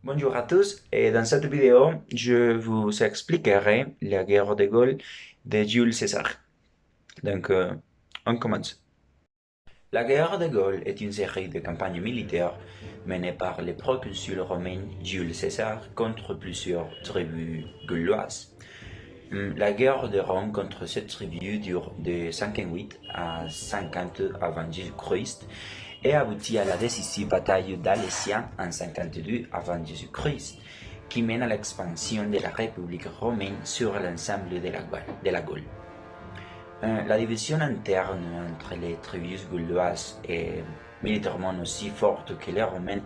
Bonjour à tous et dans cette vidéo, je vous expliquerai la guerre de Gaulle de Jules César. Donc, on commence. La guerre de Gaulle est une série de campagnes militaires menées par le proconsul romain Jules César contre plusieurs tribus gauloises. La guerre de Rome contre cette tribu dure de 58 à 50 avant Jésus-Christ et aboutit à la décisive bataille d'Alésia en 52 avant Jésus-Christ, qui mène à l'expansion de la République romaine sur l'ensemble de la Gaule. La division interne entre les tribus gauloises est militairement aussi forte que les romaines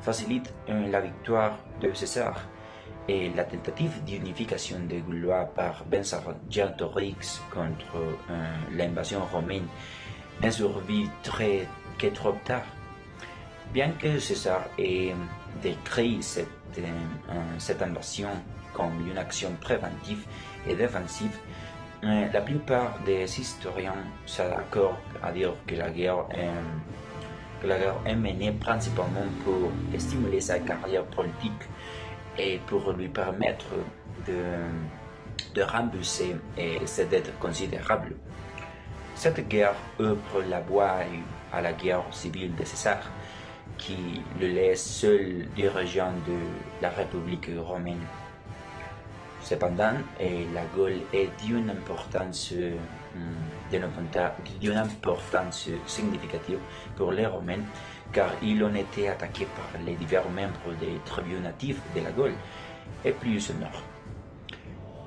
facilite la victoire de César et la tentative d'unification des Gaulois par Vercingétorix contre l'invasion romaine ne survit que trop tard. Bien que César ait décrit cette invasion comme une action préventive et défensive, la plupart des historiens s'accordent à dire que la guerre est menée principalement pour stimuler sa carrière politique et pour lui permettre de rembourser ses dettes considérables. Cette guerre ouvre la voie à la guerre civile de César, qui le laisse seul dirigeant de la République romaine. Cependant, la Gaule est d'une importance significative pour les Romains, car ils ont été attaqués par les divers membres des tribus natifs de la Gaule, et plus au nord.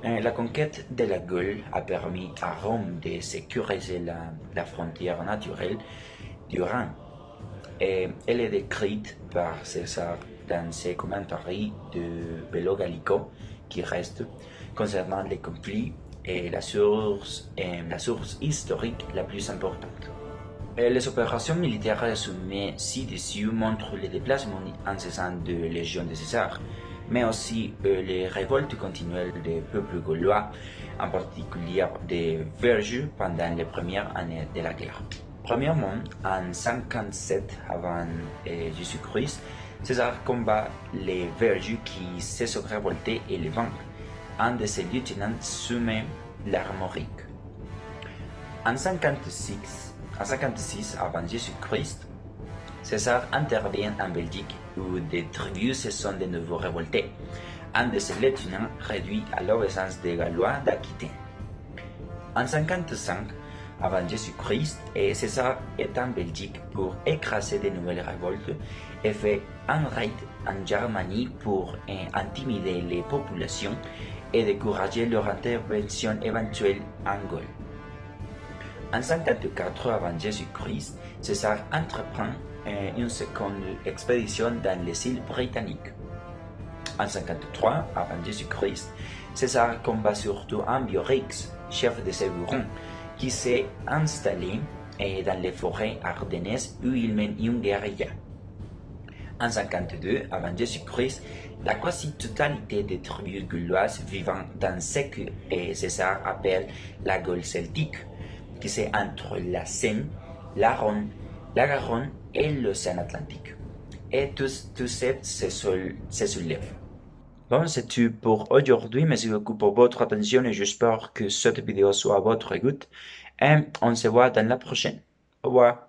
La conquête de la Gaule a permis à Rome de sécuriser la frontière naturelle du Rhin, et elle est décrite par César dans ses commentaires de Bello Gallico, qui reste concernant les conflits et la source historique la plus importante. Les opérations militaires résumées ci-dessus montrent les déplacements incessants de légions de César, mais aussi les révoltes continuelles des peuples gaulois, en particulier des Verjus pendant les premières années de la guerre. Premièrement, en 57 avant Jésus-Christ, César combat les Verjus qui se sont révoltés et les vaincent. Un de ses lieutenants soumet l'Armorique. En 56 avant Jésus-Christ, César intervient en Belgique où des tribus se sont de nouveau révoltées. Un de ses lieutenants réduit à l'obéissance des Gallois d'Aquitaine. En 55 avant Jésus-Christ, César est en Belgique pour écraser de nouvelles révoltes et fait un raid en Germanie pour intimider les populations et décourager leur intervention éventuelle en Gaule. En 54 avant Jésus-Christ, César entreprend une seconde expédition dans les îles britanniques. En 53 avant Jésus-Christ, César combat surtout Ambiorix, chef de ses Hurons, qui s'est installé dans les forêts ardennaises où il mène une guérilla. En 52 avant Jésus-Christ, la quasi-totalité des tribus gauloises vivant dans ce que César appelle la Gaule celtique, qui c'est entre la Seine, la Rhône, la Garonne et l'océan Atlantique. Et tous ces se soulèvent. Bon, c'est tout pour aujourd'hui. Merci beaucoup pour votre attention et j'espère que cette vidéo soit à votre écoute. Et on se voit dans la prochaine. Au revoir.